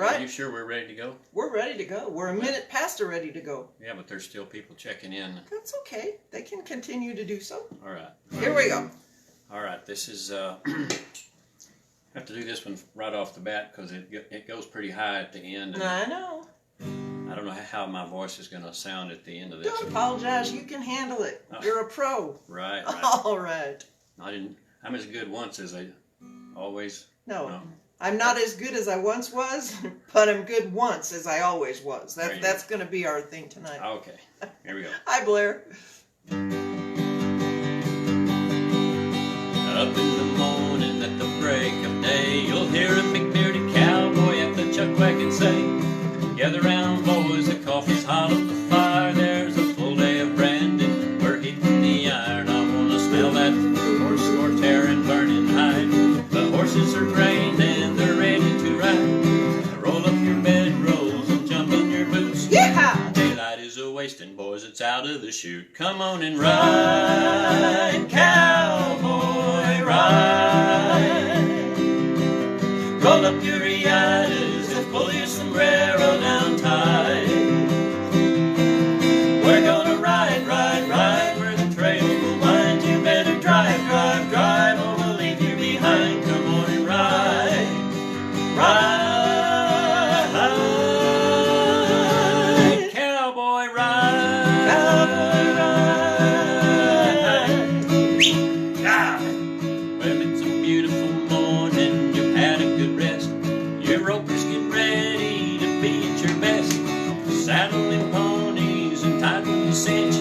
right. Are you sure we're ready to go? We're ready to go. We're a minute past ready to go. Yeah, but there's still people checking in. That's okay. They can continue to do so. All right. Here we go. All right. This is. Have to do this one right off the bat because it goes pretty high at the end. And I know. I don't know how my voice is going to sound at the end of this. Don't apologize. You can handle it. You're a pro. Right. All right. I'm as good once as I always. No. I'm not as good as I once was, but I'm good once as I always was. That's going to be our thing tonight. Okay. Here we go. Hi, Blair. Up in the morning at the break of day, you'll hear a big bearded cowboy at the chuck wagon say, "Gather round, boys, the coffee's hot on the fire. There's a full day of branding. We're heating the iron. I want to smell that horse or tearing, burning hide. The horses are trained and they're ready to ride. Roll up your bedrolls and jump in your boots. Yeah! Daylight is a-wasting, boys. It's out of the chute. Come on and ride, cowboy, ride. Roll up your riatas and pull your sombrero down tight. We're gonna ride, ride, ride where the trail will wind. You better drive, drive, drive, or we'll leave you behind. Come on and ride, ride, cowboy, ride, cowboy, ride. Ah. Well, it's a beautiful morning. You've had a good rest. Your ropers get ready to be at your best. Saddle them ponies and tighten the cinch.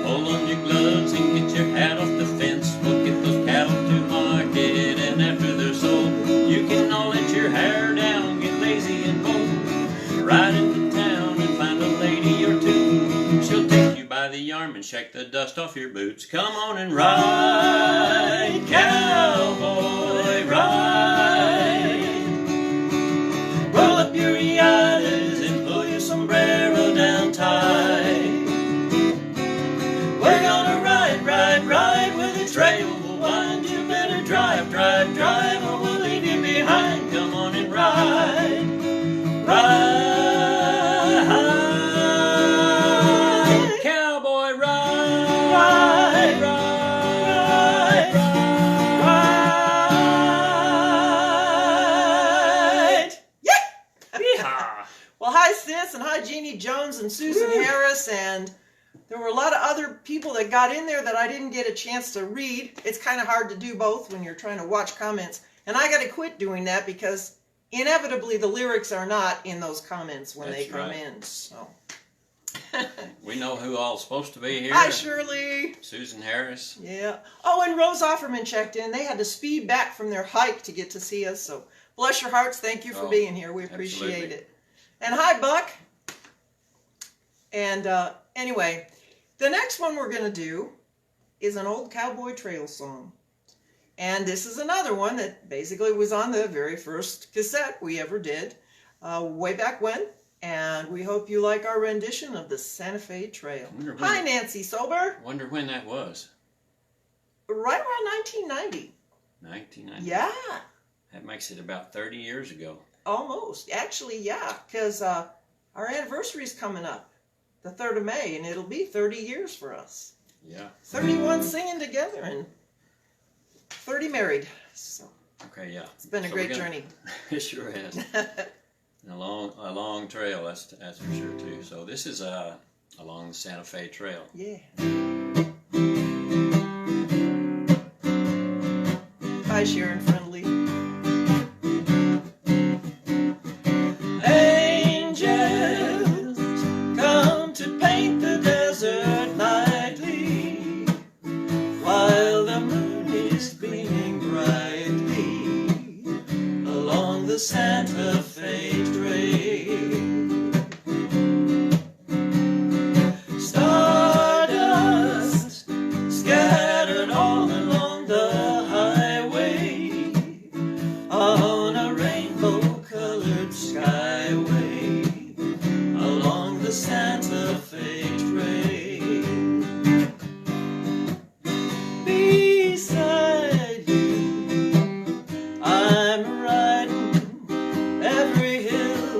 Pull on your gloves and get your hat off the fence. We'll get those cattle to market, and after they're sold, you can all let your hair down, get lazy and bold. Ride into town and find a lady or two. She'll take you by the arm and shake the dust off your boots. Come on and ride, cowboy, ride. Roll up your riatas and pull your sombrero down tight. We're gonna ride, ride, ride where the trail will wind. You better drive, drive, drive, or we'll leave you behind. Come on and ride, ride, cowboy, ride, ride, ride, ride. Yeah! Yeehaw. Well, hi, Sis, and hi, Jeannie Jones and Susan Harris, and there were a lot of other people that got in there that I didn't get a chance to read. It's kind of hard to do both when you're trying to watch comments, and I got to quit doing that because inevitably the lyrics are not in those comments when they come in. So We know who all's supposed to be here. hi, Shirley. Susan Harris. Yeah. Oh, and Rose Offerman checked in. They had to speed back from their hike to get to see us, so bless your hearts. Thank you for being here. We appreciate absolutely. it. And hi, Buck. And anyway, the next one we're going to do is an old cowboy trail song. And this is another one that basically was on the very first cassette we ever did, way back when. And we hope you like our rendition of the Santa Fe Trail. Hi, Nancy Sober. Wonder when that was. Right around 1990. 1990. Yeah. That makes it about 30 years ago. Almost. Actually, yeah, because our anniversary is coming up, the 3rd of May, and it'll be 30 years for us. Yeah. 31 singing together and 30 married. So Okay, yeah. it's been a great journey. It sure has. And a long trail, that's for sure too. So this is along the Santa Fe Trail. Yeah. Hi, Sharon Friendly. Angels come to paint the desert nightly, while the moon is gleaming brightly along the Santa Fe Trail. Stardust scattered all along the highway on a rainbow-colored skyway along the Santa Fe Trail. Beside you, I'm riding every hill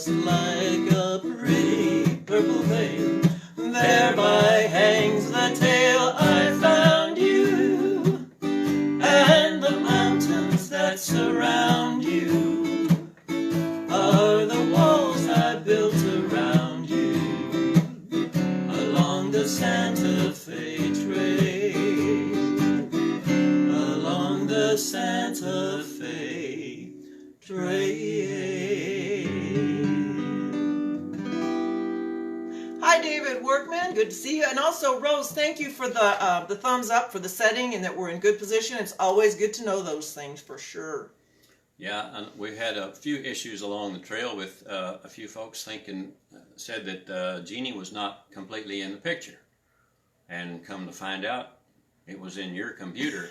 just like a pretty purple veil. Thereby hangs the tale I found you, and the mountains that surround you are the walls I built around you along the Santa Fe Trail, along the Santa Fe Trail. Hi, David Workman. Good to see you. And also, Rose, thank you for the thumbs up for the setting and that we're in good position. It's always good to know those things for sure. Yeah, and we had a few issues along the trail with a few folks said that Jeanne was not completely in the picture. And come to find out, it was in your computer.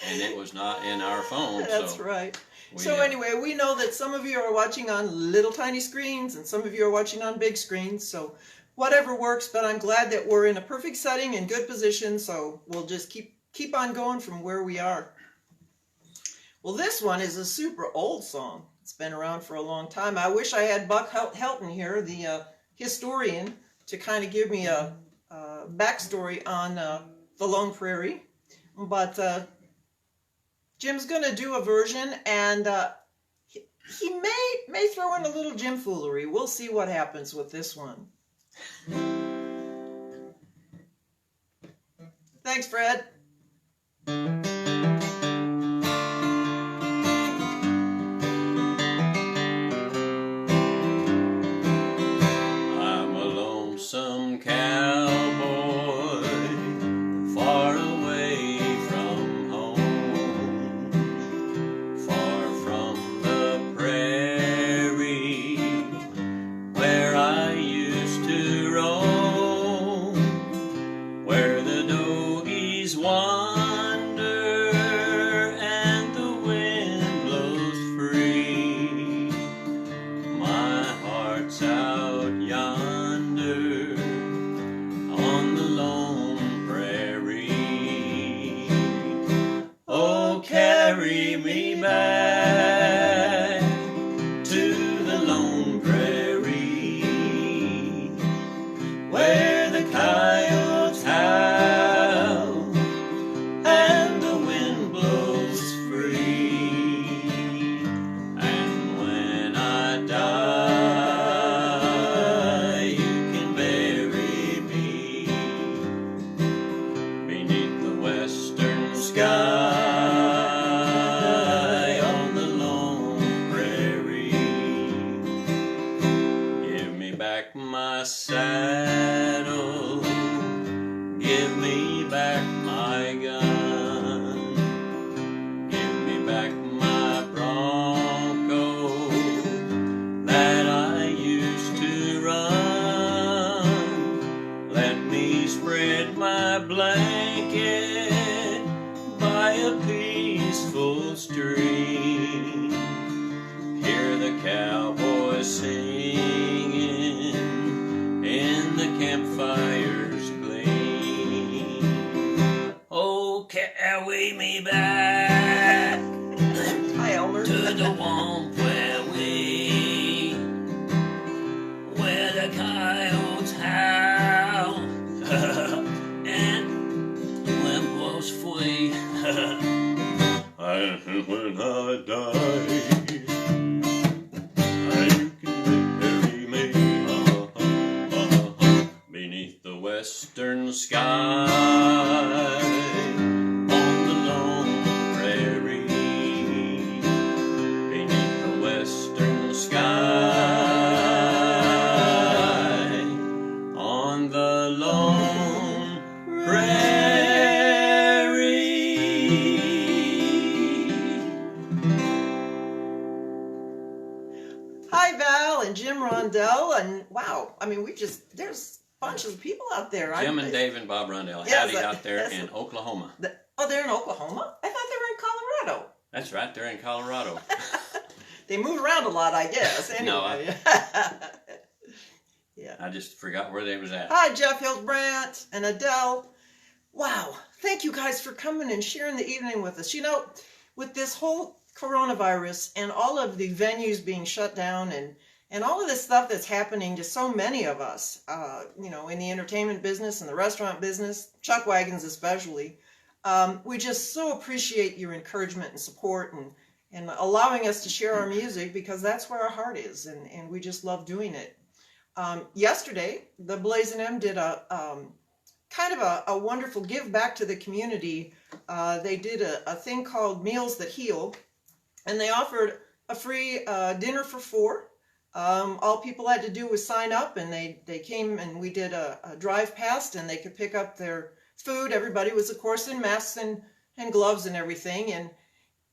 And it was not in our phone. That's right. So anyway, we know that some of you are watching on little tiny screens and some of you are watching on big screens. So whatever works, but I'm glad that we're in a perfect setting and good position. So we'll just keep on going from where we are. Well, this one is a super old song. It's been around for a long time. I wish I had Buck Helton here, the historian, to kind of give me a backstory on the Lone Prairie. But Jim's going to do a version, and he may throw in a little Jim foolery. We'll see what happens with this one. Thanks, Fred. I'm a lonesome cowboy, far away from home, far from the prairie where I used to roam, where the dogies wander and the wind blows free. My heart's out yonder on the lone prairie. Oh, carry me back to the lone prairie, where the coyotes howl and the wind blows free. And when I die, you can bury me beneath the western sky on the lone prairie. Give me back my saddle, give me back my gun, give me back my bronco that I used to run. Let me spread my blanket by a peaceful stream. Hear the cowboys singing in the campfire's gleam. Oh, carry me back Hi, Elmer. to the warm prairie, where the coyotes howl and the wind blows free. And when I die, you can bury me beneath the western sky on the lone prairie, beneath the western sky on the lone prairie. Hi, Val and Jim Rondell. And wow, I mean, there's bunches of people out there. Jim and Dave and Bob Rundell, Yes, howdy out there yes. in Oklahoma. Oh, they're in Oklahoma? I thought they were in Colorado. That's right, they're in Colorado. They move around a lot, I guess. No, Anyway. Yeah. I just forgot where they was at. Hi, Jeff Hildbrandt and Adele. Wow. Thank you guys for coming and sharing the evening with us. You know, with this whole coronavirus and all of the venues being shut down And all of this stuff that's happening to so many of us, in the entertainment business and the restaurant business, chuck wagons especially, we just so appreciate your encouragement and support and allowing us to share our music, because that's where our heart is, and we just love doing it. Yesterday, the Blazin' M did a kind of a wonderful give back to the community. They did a thing called Meals That Heal, and they offered a free dinner for 4. All people had to do was sign up, and they came, and we did a drive past, and they could pick up their food. Everybody was, of course, in masks and gloves and everything. And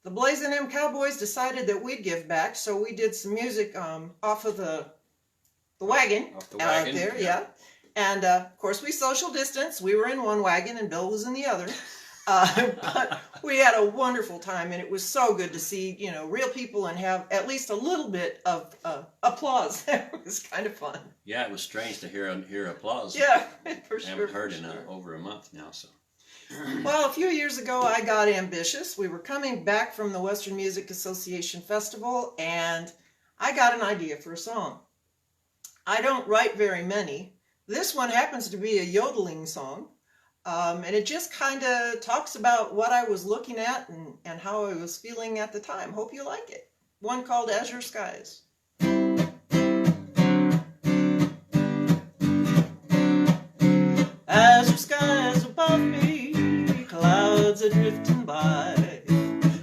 the Blazin' M Cowboys decided that we'd give back, so we did some music off of the wagon, Off the wagon, out there, yeah. yeah. And of course, we social distance. We were in one wagon, and Bill was in the other. But we had a wonderful time, and it was so good to see, real people and have at least a little bit of applause. It was kind of fun. Yeah, it was strange to hear applause. Yeah, for I sure. haven't heard for in sure. over a month now, so. Well, a few years ago, I got ambitious. We were coming back from the Western Music Association Festival, and I got an idea for a song. I don't write very many. This one happens to be a yodeling song. And it just kind of talks about what I was looking at and how I was feeling at the time. Hope you like it. One called Azure Skies. Azure skies above me, clouds are drifting by.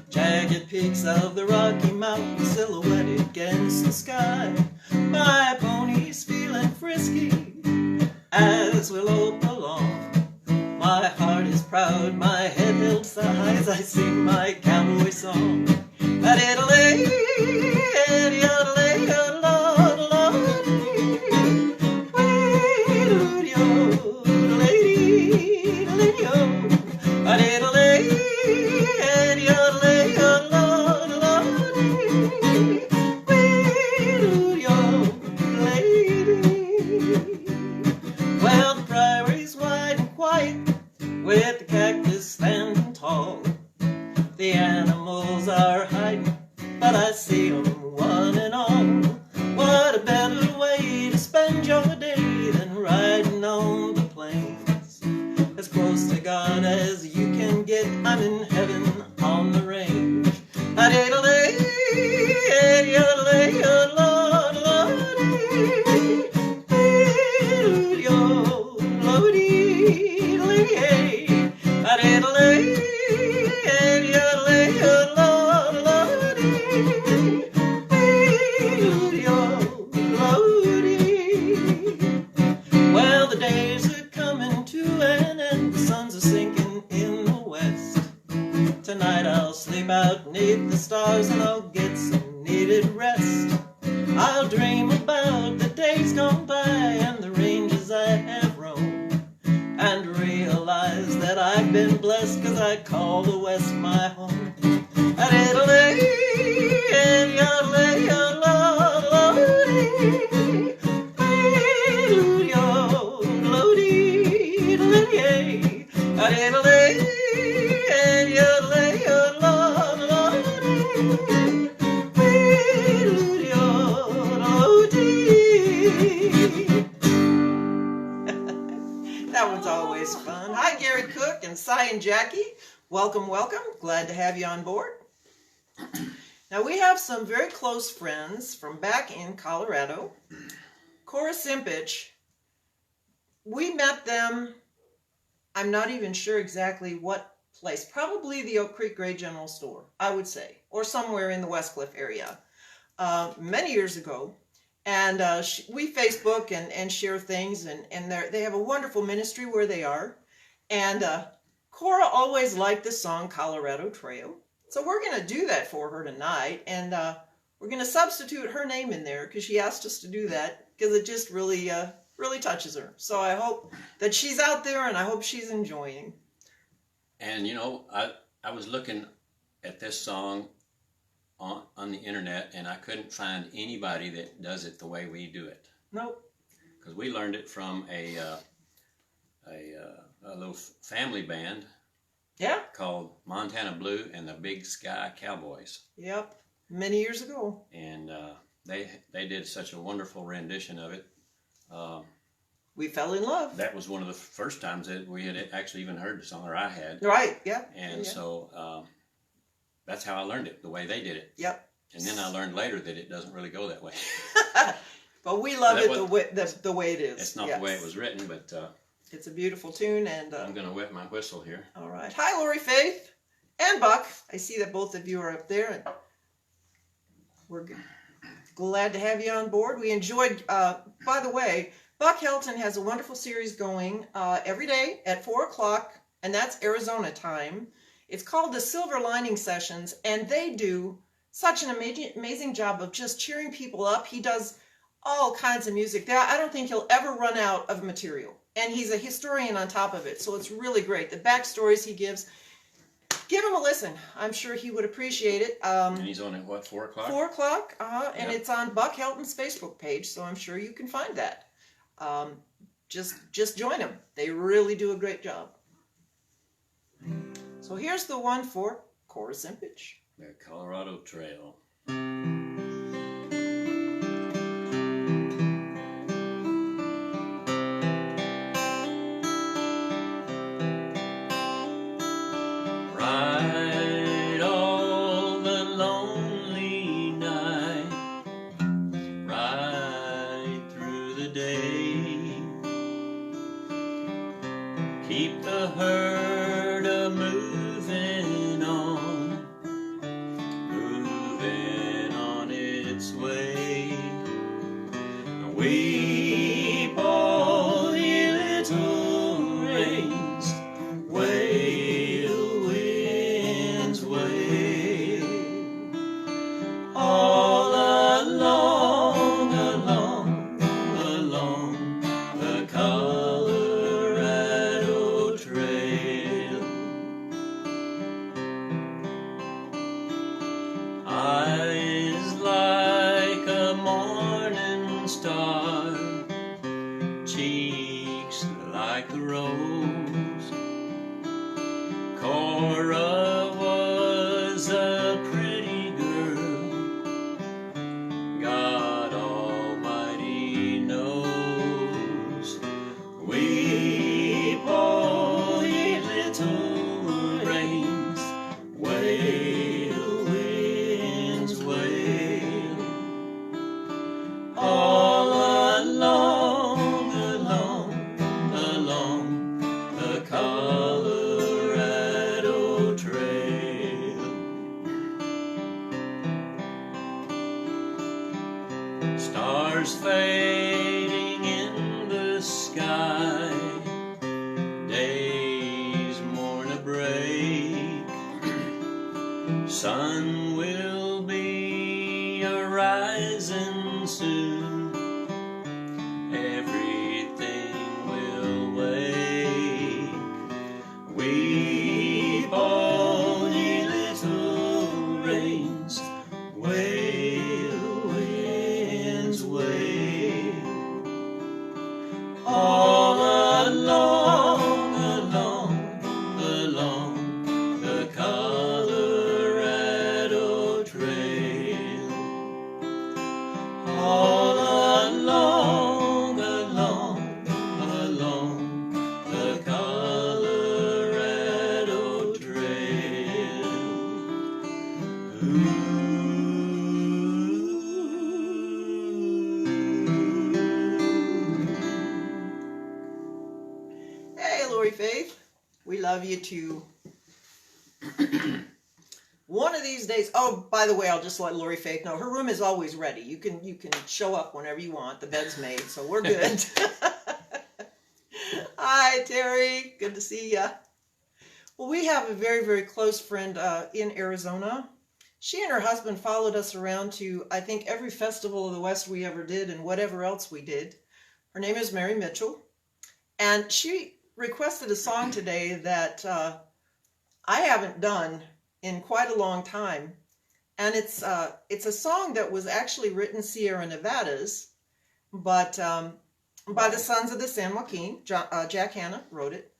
Jagged peaks of the Rocky Mountains silhouetted against the sky. My pony's feeling frisky as we lope along. My heart is proud, my head held so high as I sing my cowboy song. Well, the prairie's wide and quiet, with the cactus standing tall. The animals are hiding, but I see them one and all. What a better way to spend your day than riding on the plains. As close to God as you can get, I'm in heaven on the range. Well, the days are coming to an end, the suns are sinking in the west. Tonight I'll sleep out neath the stars and I'll get some needed rest. I'll dream about the days gone by and the ranges I have roamed, and realize that I've been blessed 'cause I call the West my home. That one's always fun. Hi, Gary Cook and Cy and Jackie. Welcome, welcome. Glad to have you on board. Now, we have some very close friends from back in Colorado. Cora Simpich, we met them, I'm not even sure exactly what place, probably the Oak Creek Gray General Store, I would say, or somewhere in the Westcliff area, many years ago. And we Facebook and share things, and they have a wonderful ministry where they are. And Cora always liked the song Colorado Trail. So we're going to do that for her tonight. And we're going to substitute her name in there because she asked us to do that because it just really touches her. So I hope that she's out there, and I hope she's enjoying. And I was looking at this song on the internet, and I couldn't find anybody that does it the way we do it. Nope. Because we learned it from a little family band. Yeah. Called Montana Blue and the Big Sky Cowboys. Yep. Many years ago. And they did such a wonderful rendition of it. We fell in love. That was one of the first times that we had actually even heard the song, or I had. Right, yeah. And yeah. so that's how I learned it, the way they did it. Yep. And then I learned later that it doesn't really go that way. But we love it the way it is. It's not the way it was written, but it's a beautiful tune. And I'm going to wet my whistle here. All right. Hi, Lori Faith and Buck. I see that both of you are up there. And we're glad to have you on board. We enjoyed, by the way, Buck Helton has a wonderful series going every day at 4 o'clock, and that's Arizona time. It's called the Silver Lining Sessions, and they do such an amazing job of just cheering people up. He does all kinds of music. I don't think he'll ever run out of material, and he's a historian on top of it, so it's really great. The backstories he gives, give him a listen. I'm sure he would appreciate it. And he's on at what, 4 o'clock? 4 o'clock, and it's on Buck Helton's Facebook page, so I'm sure you can find that. Just join them. They really do a great job. So here's the one for Chorus and Pitch. The Colorado Trail. Ride all the lonely night, ride through the day, keep the herd a-moving on, moving on its way. Weep all ye little rains, wail winds, wail, all along, along, along the Colorado Trail. Eyes like a morning star, cheeks like the rose. Cora was a pretty girl, God Almighty knows. Weep all ye little rains, wail winds, wail, all along, along, along the Colorado Trail. Stars fading in the sky, days mourn a break. Sun will be a-rising soon, everything will wake. Weep all ye little rains, wail winds, wail, all along, along, along the Colorado Trail. All along, along, along the Colorado Trail. Ooh. Hey, Lori Faith. We love you too. One of these days. Oh, by the way, I'll just let Lori Faith know her room is always ready. You can show up whenever you want. The bed's made, so we're good. Hi, Terry. Good to see ya. Well, we have a very, very close friend in Arizona. She and her husband followed us around to, I think, every festival of the West we ever did and whatever else we did. Her name is Mary Mitchell, and she requested a song today that I haven't done in quite a long time, and it's a song that was actually written Sierra Nevadas, but by the Sons of the San Joaquin. Jack Hanna wrote it.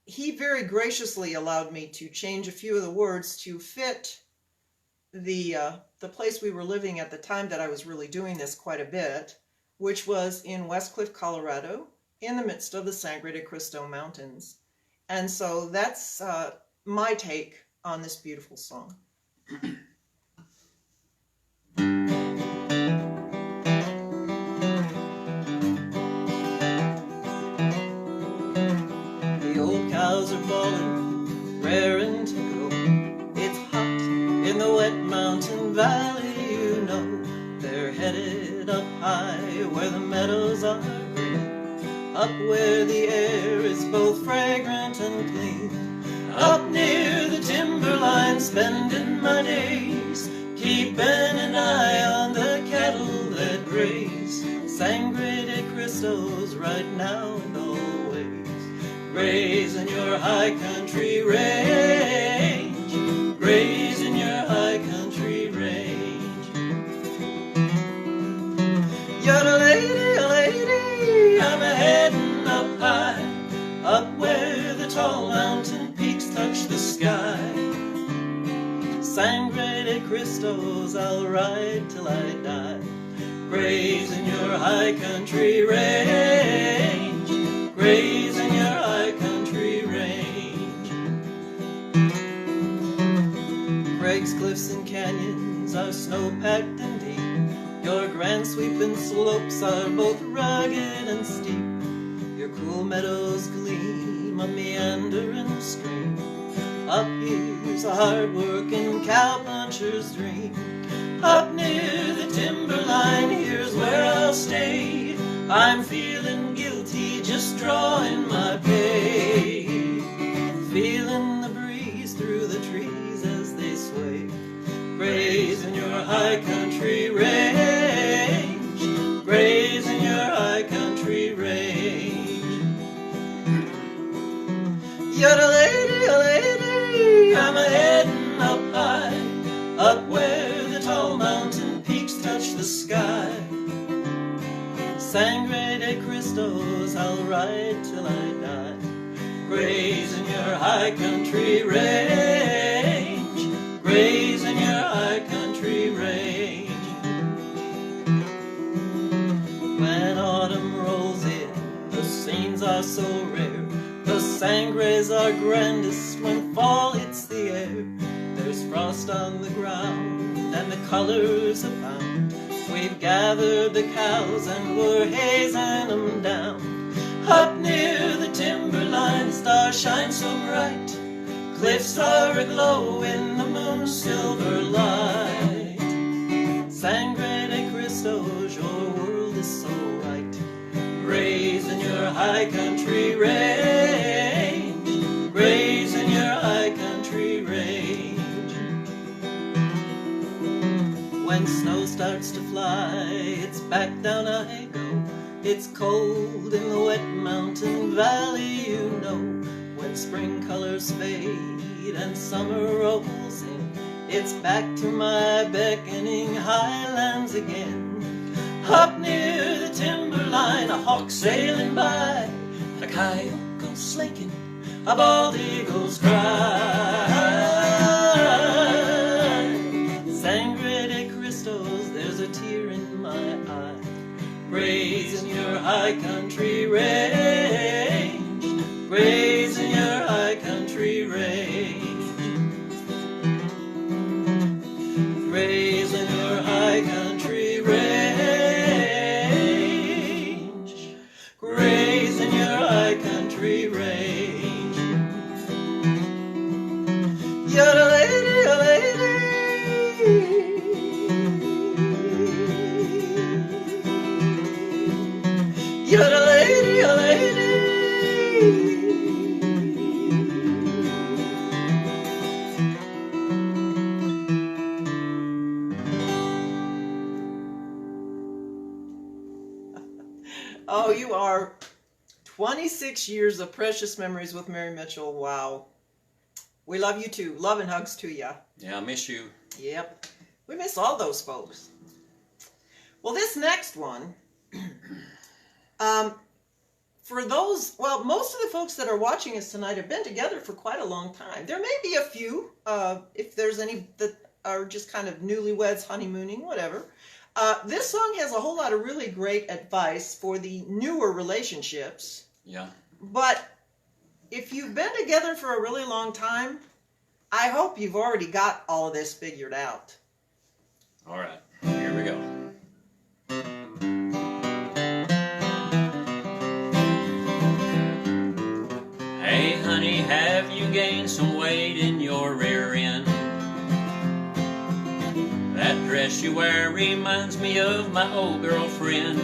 He very graciously allowed me to change a few of the words to fit the place we were living at the time that I was really doing this quite a bit, which was in West Cliff, Colorado, in the midst of the Sangre de Cristo Mountains. And so that's my take on this beautiful song. The old cows are bawling, raring to go. It's hot in the wet mountain valley, you know. They're headed up high where the meadows are green, up where the air is both fragrant and clean. Up near the timberline, spending my days, keeping an eye on the cattle that graze. Sangre de Cristos right now and always, graze in your high country range, graze in your high country range. You're a lady, I'm a heading up high, up where the tall mountain peaks touch the sky. Sangre de Cristos, I'll ride till I die, graze in your high country range, graze in your high country range. Crags, cliffs, and canyons are snow-packed and deep. Your grand sweeping slopes are both rugged and steep. Your cool meadows gleam a meandering stream. Up here's a hard-working cowpuncher's dream. Up near the timberline, here's where I'll stay. I'm feeling guilty just drawing my pay, feeling the breeze through the trees as they sway. Graze in your high country range, graze in your high country range. You're a lady, I'm a heading up high, up where the tall mountain peaks touch the sky. Sangre de Cristos, I'll ride till I die, graze in your high country range, graze in your high country range. When autumn rolls in, the scenes are so rare. The sangres are grandest when fall hits the air. There's frost on the ground and the colors abound. We've gathered the cows and we're hazing them down. Up near the timberline, stars shine so bright. Cliffs are aglow in the moon's silver light. Sangre de Cristos, your world is so right. Graze in your high country range, graze in your high country range. When snow starts to fly, it's back down I go. It's cold in the wet mountain valley, you know. When spring colors fade and summer rolls in, it's back to my beckoning highlands again. Up near the timberline, a hawk sailing by, a coyote goes slinking, a bald eagle's cry. Sangre de Cristos, there's a tear in my eye. Graze in your high country range, graze in your high country range, graze in your high country range, graze in your high country range. You're a lady, a lady. You're a lady, a lady. Oh, you are 26 years of precious memories with Mary Mitchell. Wow. We love you too. Love and hugs to ya. Yeah, I miss you. Yep. We miss all those folks. Well, this next one, for those, well, most of the folks that are watching us tonight have been together for quite a long time. There may be a few, if there's any that are just kind of newlyweds, honeymooning, whatever. This song has a whole lot of really great advice for the newer relationships. Yeah. But if you've been together for a really long time, I hope you've already got all of this figured out. All right, here we go. Hey honey, have you gained some weight in your rear end? That dress you wear reminds me of my old girlfriend.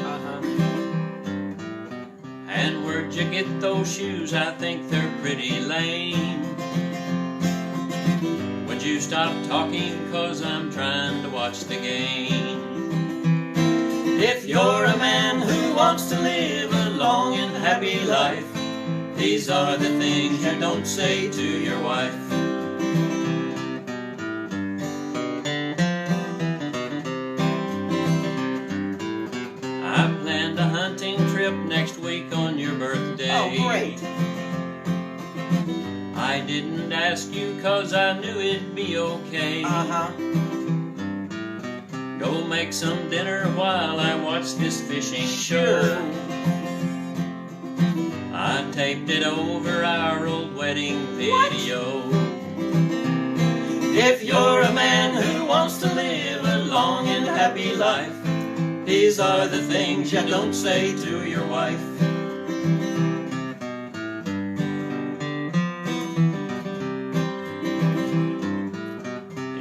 And where'd you get those shoes? I think they're pretty lame. Would you stop talking, 'cause I'm trying to watch the game? If you're a man who wants to live a long and happy life, these are the things you don't say to your wife. I planned a hunting trip next week on your birthday. Oh, great. I didn't ask you 'cause I knew it'd be okay. Go make some dinner while I watch this fishing show. I taped it over our old wedding video. If you're a man who wants to live a long and happy life, these are the things you don't say to your wife.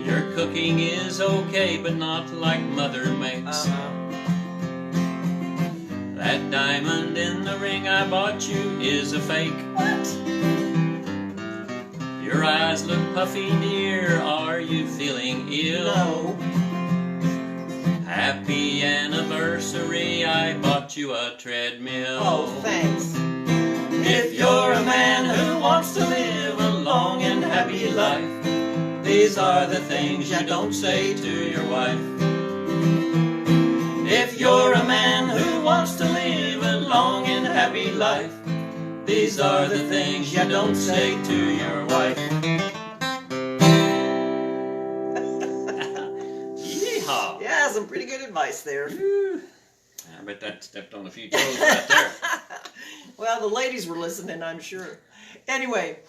Your cooking is okay, but not like Mother makes. That diamond in the ring I bought you is a fake. What? Your eyes look puffy, dear. Are you feeling ill? No. Happy anniversary, I bought you a treadmill. Oh, thanks. If you're a man who wants to live a long and happy life, these are the things you don't say to your wife. If you're a man who wants to live a long and happy life, these are the things you don't say to your wife. Yeehaw! Yeah, some pretty good advice there. I bet that stepped on a few toes right there. Well, the ladies were listening, I'm sure. Anyway,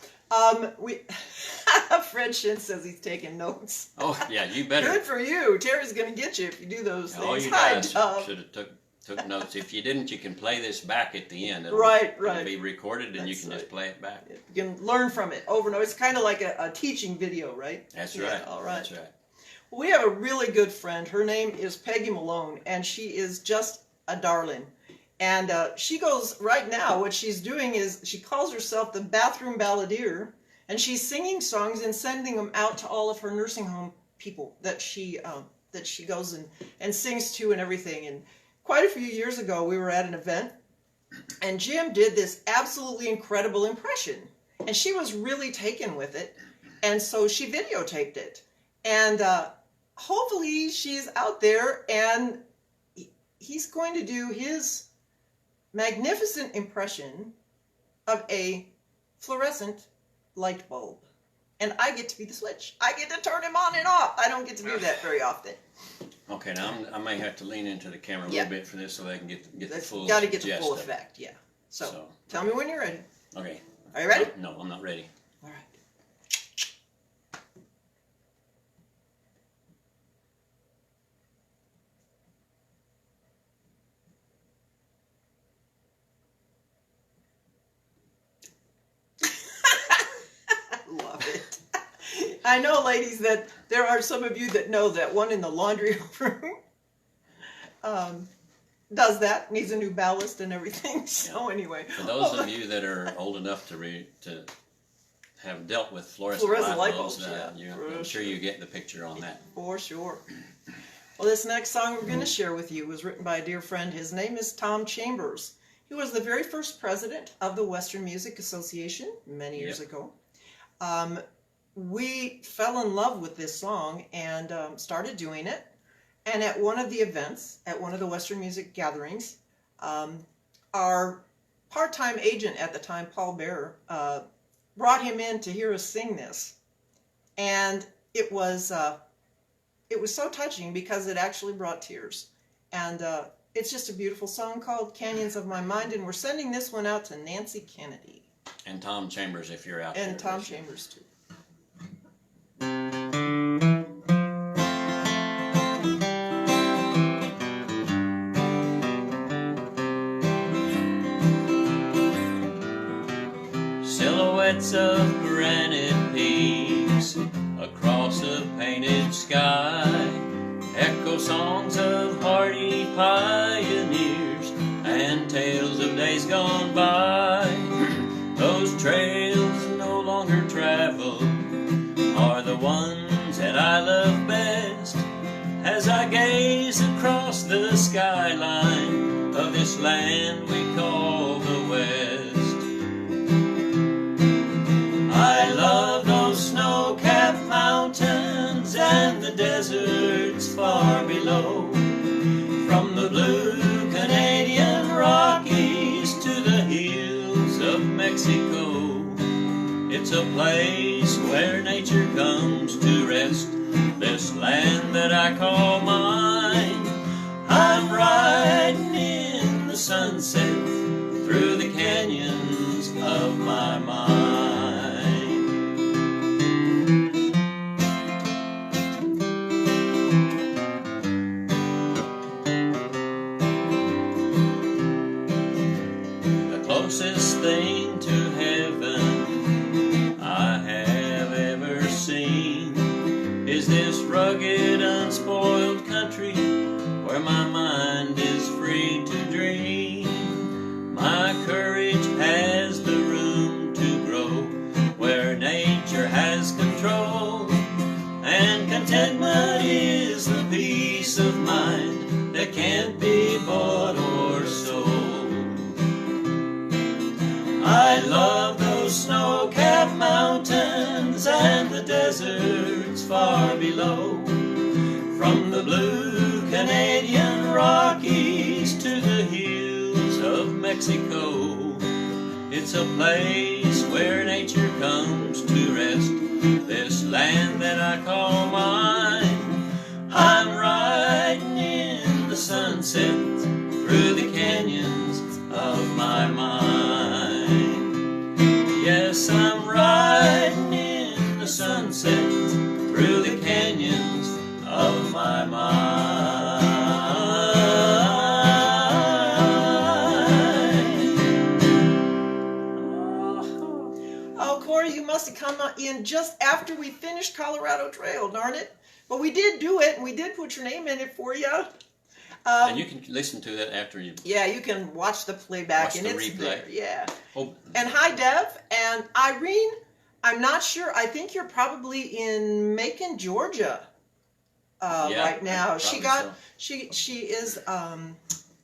Fred Shin says he's taking notes. Oh, yeah, you better. Good for you. Terry's going to get you if you do those things. All you Hi, guys Dove. should have took notes. If you didn't, you can play this back at the end. Right. It'll be recorded, and you That's can just play it back. You can learn from it over and over. It's kind of like a teaching video, right? That's Yeah, right. all right. That's right. We have a really good friend. Her name is Peggy Malone, and she is just a darling. And she goes, right now, what she's doing is she calls herself the Bathroom Balladeer, and she's singing songs and sending them out to all of her nursing home people that she goes and sings to and everything. And quite a few years ago, we were at an event, and Jim did this absolutely incredible impression, and she was really taken with it, and so she videotaped it. And hopefully she's out there, and he's going to do his magnificent impression of a fluorescent light bulb. And I get to be the switch. I get to turn him on and off. I don't get to do that very often. Okay, now I may have to lean into the camera a little bit for this so they can get the full Got to get the gist full of it. effect, yeah. So, tell me when you're ready. Okay. Are you ready? No, I'm not ready. All right. Love it. I know, ladies, that there are some of you that know that one in the laundry room does that, needs a new ballast and everything. So anyway. For those of you that are old enough to have dealt with fluorescent Light light bulbs, bulbs, yeah, I'm sure you get the picture on that. For sure. Well, this next song we're going to share with you was written by a dear friend. His name is Tom Chambers. He was the very first president of the Western Music Association many years ago. We fell in love with this song and started doing it. And at one of the events, at one of the Western Music gatherings, our part-time agent at the time, Paul Bearer, brought him in to hear us sing this. And it was it was so touching because it actually brought tears. And it's just a beautiful song called Canyons of My Mind, and we're sending this one out to Nancy Kennedy. And Tom Chambers, if you're out there. And Tom Chambers, too. Silhouettes of granite peaks across a painted sky, echo songs of hardy pioneers and tales of days gone by. Those trails no longer traveled are the ones that I love best, as I gaze across the skyline of this land we call the West. I love those snow-capped mountains and the deserts far below, from the blue Canadian Rockies to the hills of Mexico. It's a place where nature comes to rest, this land that I call mine. I'm riding in the sunset through the canyons of my mind. The closest thing to heaven I have ever seen is this rugged, unspoiled country where my mind is free to dream. My courage has the room to grow, where nature has control, and contentment is the peace of mind that can't be bought or sold. I love those snow-capped mountains and the deserts far below, from the blue Canadian Rockies to the hills of Mexico. It's a place where nature comes to rest, this land that I call mine. I'm riding in the sunset through the canyons of my mind. Yes, I'm riding in the sunset through the canyons of my mind. Oh, Corey, you must have come in just after we finished Colorado Trail, darn it. But we did do it, and we did put your name in it for you. And you can listen to that after you... Yeah, you can watch the playback, Watch and the it's replay. there. Yeah. Oh, And hi, Dev. And Irene, I'm not sure. I think you're probably in Macon, Georgia Yeah, right now. probably so. She is a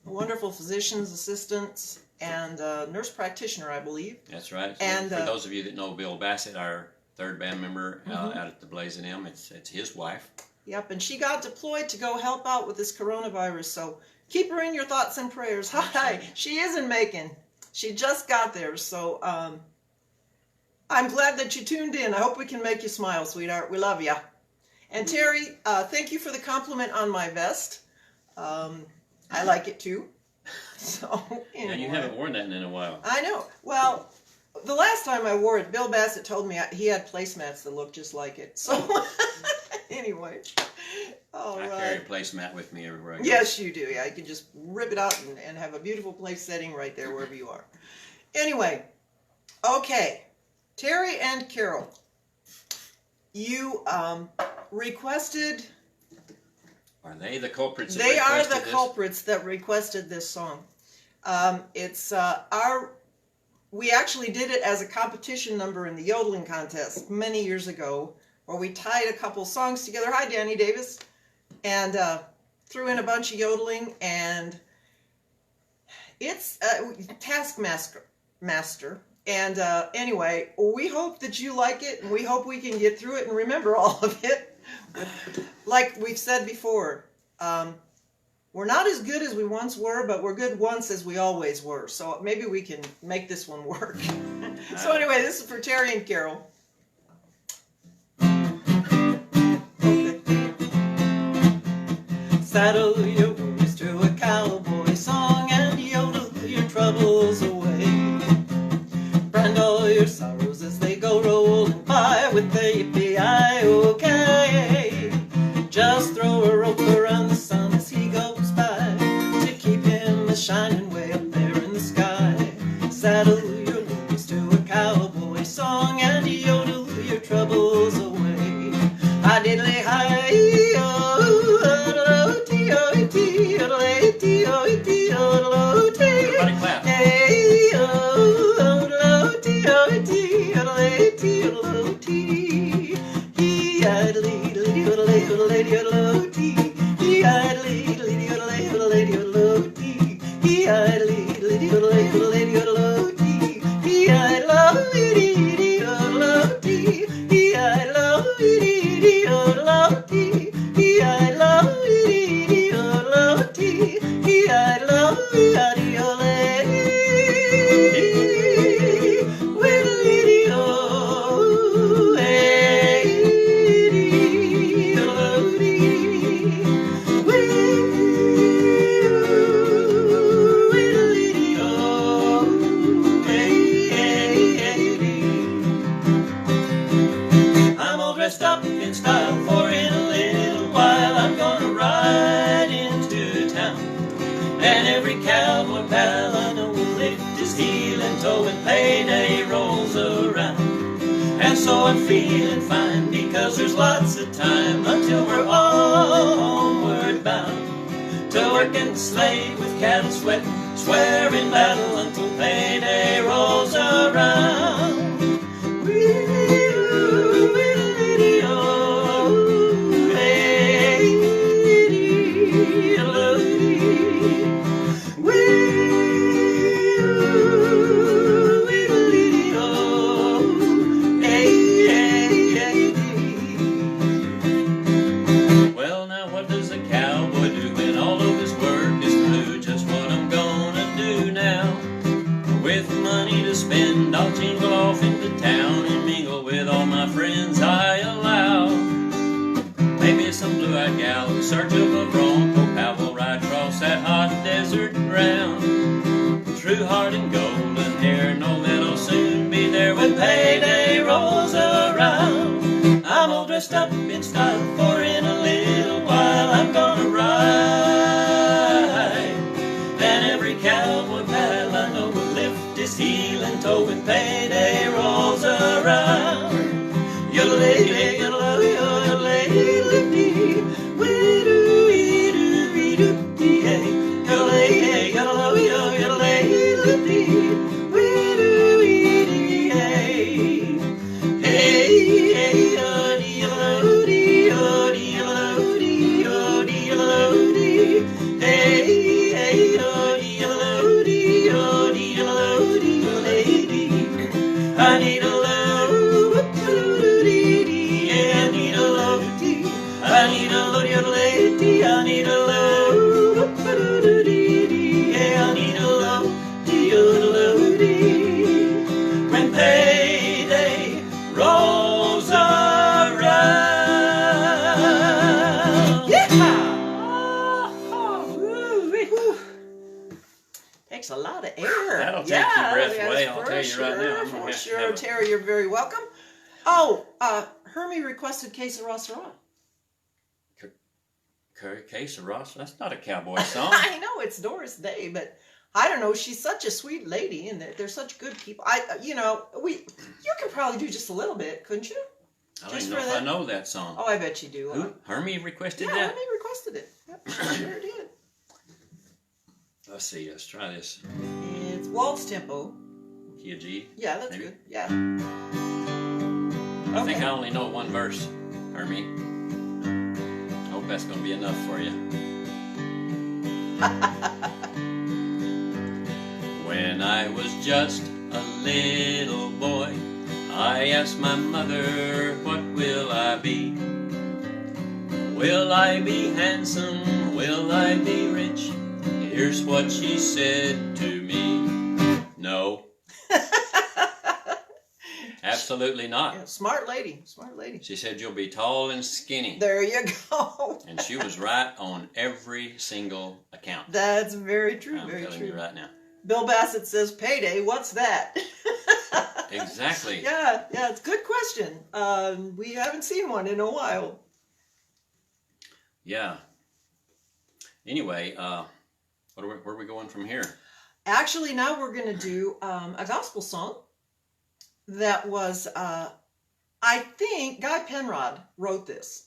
wonderful physician's assistant and nurse practitioner, I believe. that's right. And, for those of you that know Bill Bassett, our third band member out at the Blazing M, it's his wife. Yep, and she got deployed to go help out with this coronavirus. So keep her in your thoughts and prayers. Hi, she is in Macon. She just got there, so I'm glad that you tuned in. I hope we can make you smile, sweetheart. We love you. And Terry, thank you for the compliment on my vest. I like it too. So Yeah, anyway. you haven't worn that in a while. I know. Well, the last time I wore it, Bill Bassett told me he had placemats that looked just like it. So anyway, all I right. carry a placemat with me everywhere I go. Yes, you do. Yeah, you can just rip it out and have a beautiful place setting right there wherever you are. Anyway, okay. Terry and Carol, you requested... Are they the culprits that They are requested the this? culprits that requested this song. It's we actually did it as a competition number in the yodeling contest many years ago, where we tied a couple songs together. Hi, Danny Davis. And threw in a bunch of yodeling, and it's Taskmaster. And anyway, we hope that you like it, and we hope we can get through it and remember all of it. Like we've said before, we're not as good as we once were, but we're good once as we always were. So maybe we can make this one work. So anyway, this is for Terry and Carol. Okay. Saddle your worries to a cowboy song and yodel your troubles away. Brand all your sorrows as they go rolling by with the yippee-i-o-k. Just throw a rope around the sun as he goes by to keep him shining way up there in the sky. Saddle your worries to a cowboy song and yodel your troubles away. Everybody clap. I'm all dressed up in style, for in a little while I'm gonna ride into town. And every cowboy pal I know will lift his heel and toe when payday rolls around. And so I'm feeling fine because there's lots of time until we're all homeward bound. To work and slave with cattle sweating, swear in battle until payday rolls around. Well, now what does a cowboy do when all of his work is through? Just what I'm gonna do now. With money to spend, I'll jingle off into town and mingle with all my friends I allow. Maybe some blue-eyed gal in search of a bronco pal will ride across that hot desert ground. True heart and golden hair, know that I'll soon be there when payday rolls around. I'm all dressed up in style, for in a little while I'm gonna ride. And every cowboy pal I know will lift his heel and toe when payday rolls around. Yodelay, yodelay, yodelay, yodelay, yodelay, yodelay, yodelay, I need a load, yeah, I need a load, I need a load, yodelay, I need a load, yeah, I need a load, yodelay, when payday rolls around. Yeah! Woo. Takes a lot of air. That'll take your breath away, I'll for tell you right now. I'm gonna For have to sure, have a- Terry, you're very welcome. Oh, Hermie requested Case of Rossera. Case of Ross, that's not a cowboy song. I know it's Doris Day, but I don't know. She's such a sweet lady, and they're such good people. You could probably do just a little bit, couldn't you? I don't even know if I know that song. Oh, I bet you do. Who? Hermie requested Yeah, that? Hermie requested it. Yep, she sure did. Let's see, let's try this. It's waltz tempo. Key of G. Yeah, that's Maybe. good. Yeah. I think I only know one verse, Hermie. I hope that's going to be enough for you. When I was just a little boy, I asked my mother, what will I be? Will I be handsome? Will I be rich? Here's what she said to me. No. Absolutely not. Yeah, smart lady, smart lady. She said you'll be tall and skinny. There you go. And she was right on every single account. That's very true, I'm very telling true. you right now. Bill Bassett says, payday, what's that? Exactly. Yeah, it's a good question. We haven't seen one in a while. Yeah. Anyway, where are we going from here? Actually, now we're going to do a gospel song that was, I think, Guy Penrod wrote this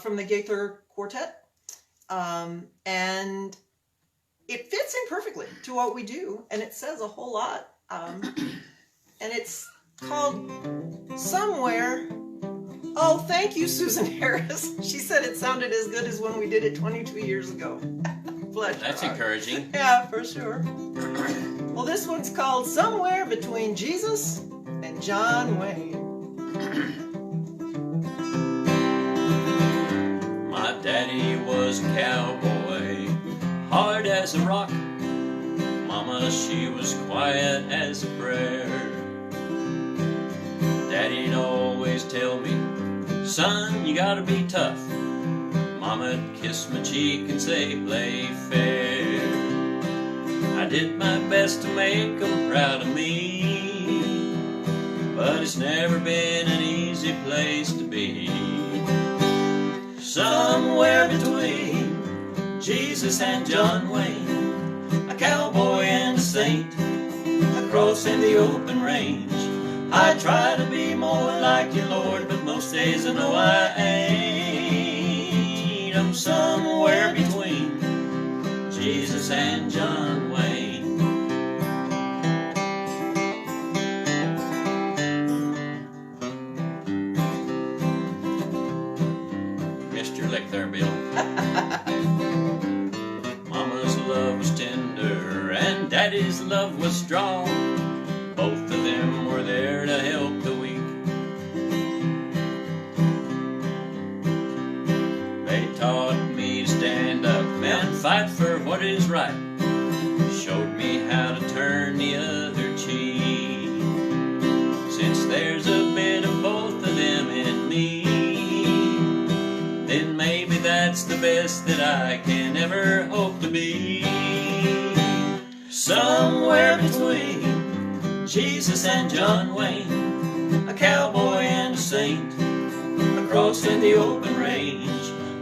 from the Gaither Quartet. And it fits in perfectly to what we do, and it says a whole lot. And it's called Somewhere. Oh, thank you, Susan Harris. She said it sounded as good as when we did it 22 years ago. Bless her That's heart. encouraging. Yeah, for sure. Well, this one's called Somewhere Between Jesus and John Wayne. My daddy was a cowboy, hard as a rock. Mama, she was quiet as a prayer. Daddy'd always tell me, son, you gotta be tough. Mama'd kiss my cheek and say, play fair. I did my best to make them proud of me, but it's never been an easy place to be. Somewhere between Jesus and John Wayne, a cowboy and a saint, a cross in the open range. I try to be more like you, Lord, but most days I know I ain't. I'm somewhere between Jesus and John Wayne. Missed your lick there, Bill. Mama's love was tender and Daddy's love was strong. Both of them were there to help the weak. They taught me to stand up and fight for what is right. Showed me how to turn the other cheek. Since there's a bit of both of them in me, then maybe that's the best that I can ever hope to be. Somewhere between Jesus and John Wayne, a cowboy and a saint, a cross in the open range.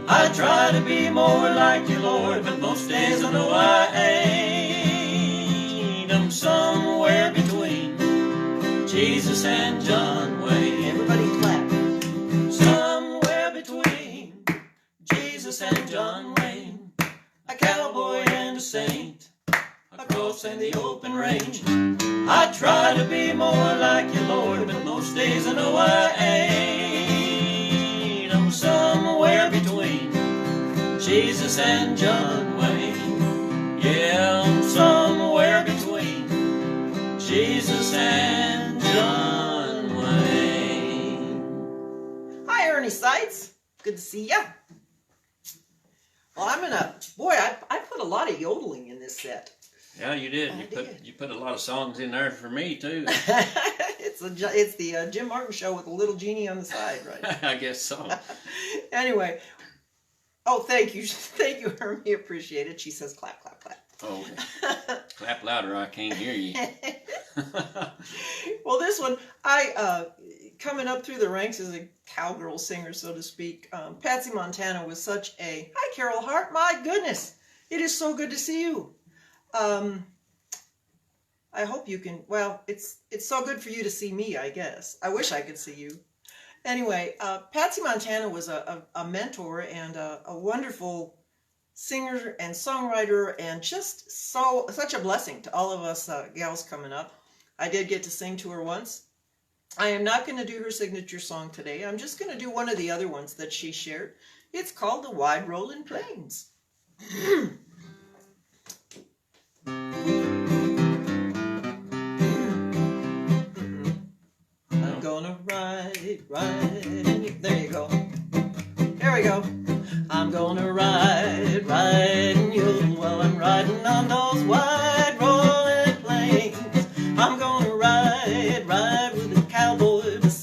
I try to be more like you, Lord, but most days I know I ain't. I'm somewhere between Jesus and John Wayne. Everybody clap. Somewhere between Jesus and John Wayne, a cowboy and a saint, a cross in the open range. I try to be more like you, Lord, but most days I know I ain't. I'm somewhere between Jesus and John Wayne. Yeah, I'm somewhere between Jesus and John Wayne. Hi, Ernie Seitz. Good to see ya. Well, I put a lot of yodeling in this set. Yeah, you did. I You put a lot of songs in there for me too. It's the Jim Martin show with a little genie on the side, right? I guess so. Anyway, oh, thank you, Hermie, appreciate it. She says, clap, clap, clap. Oh, clap louder! I can't hear you. Well, this one, coming up through the ranks as a cowgirl singer, so to speak. Patsy Montana was such a hi, Carol Hart. My goodness, it is so good to see you. I hope you can, well, it's so good for you to see me, I guess. I wish I could see you. Anyway, Patsy Montana was a mentor and a wonderful singer and songwriter, and just such a blessing to all of us gals coming up. I did get to sing to her once. I am not going to do her signature song today. I'm just going to do one of the other ones that she shared. It's called The Wide Rolling Plains. I'm gonna ride, there you go. Here we go. I'm gonna ride, and yodel while I'm riding on those wide rolling plains. I'm gonna ride with a cowboy beside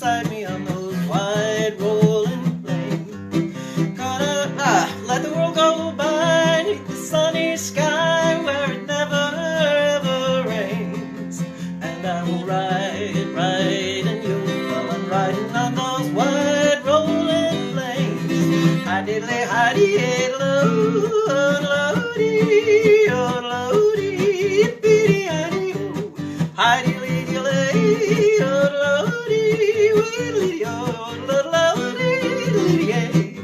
starry sky where it never ever rains. And I will ride, ride in you while I'm riding on those wide rolling plains. Hi-diddly, hi-dee-lo, oh-lo-dee, oh-lo-dee, yippee-dee-hi-dee-oh. Hi-dee-lee-dee-lay, oh-lo-dee, wee-lee-dee, oh-lo-lo-dee-lee-dee-ay.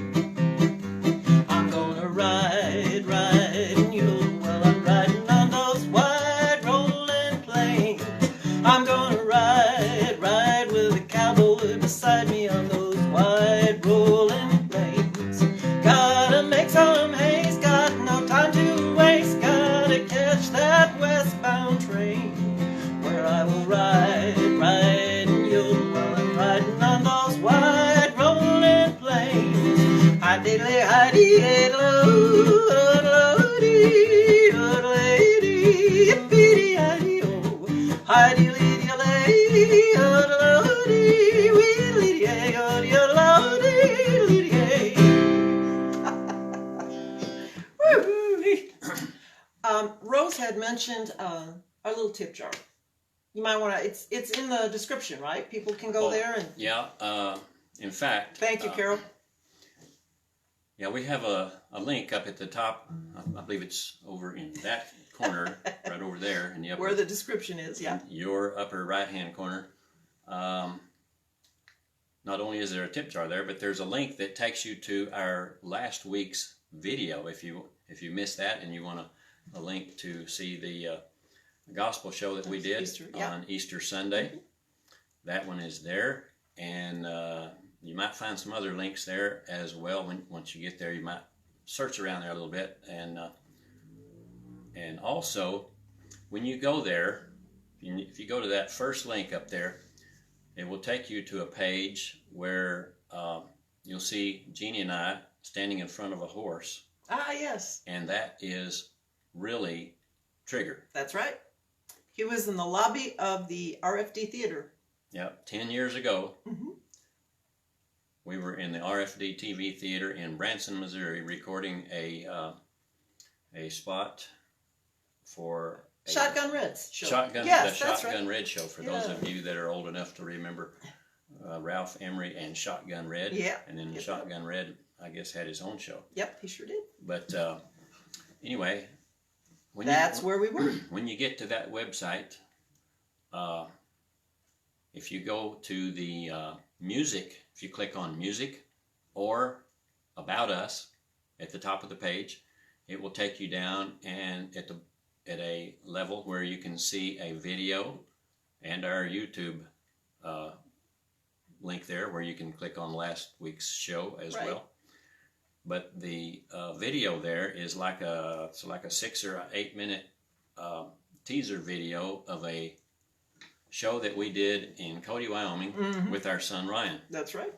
I'm gonna ride, ride in you while I'm riding on those wide rolling plains. I'm gonna ride, ride with a cowboy beside me on those wide rolling plains. Gotta make some haste, got no time to waste. Gotta catch that westbound train where I will ride, ride in you while I'm riding on those wide rolling plains. Hi-diddly, hi-dee-lo, oh-lo-dee, oh-lo-dee, yippee-dee-hi-dee-oh. Hi-dee-lee-dee-lay, oh-lo-dee, wee-lee-dee-ay, oh-dee-lo-dee-lee-dee-ay. Woo-hoo-wee. Rose had mentioned our little tip jar. You might want to. It's in the description, right? People can go there and. Yeah. In fact. Thank you, Carol. Yeah, we have a link up at the top. I believe it's over in that corner, right over there, in the upper. Where the description is, yeah. Your upper right-hand corner. Not only is there a tip jar there, but there's a link that takes you to our last week's video. If you missed that and you want a link to see the gospel show that we did Easter, yeah. on Easter Sunday, that one is there, and you might find some other links there as well. Once you get there, you might search around there a little bit, and also when you go there, if you go to that first link up there, it will take you to a page where you'll see Jeanne and I standing in front of a horse. Ah, yes. And that is really Trigger. That's right. He was in the lobby of the RFD Theater. Yep, 10 years ago. Mm-hmm. We were in the RFD TV Theater in Branson, Missouri, recording a spot for a Shotgun Reds show. Shotgun, yes, the that's Shotgun right. Red show. For those of you that are old enough to remember Ralph Emery and Shotgun Red. Yeah. And then Shotgun Red, I guess, had his own show. Yep, he sure did. But anyway, that's where we were. When you get to that website, if you go to the music, if you click on music or about us at the top of the page, it will take you down and at a level where you can see a video and our YouTube link there, where you can click on last week's show as well. But the video there is like a 6 or 8 minute teaser video of a show that we did in Cody, Wyoming, with our son Ryan. That's right.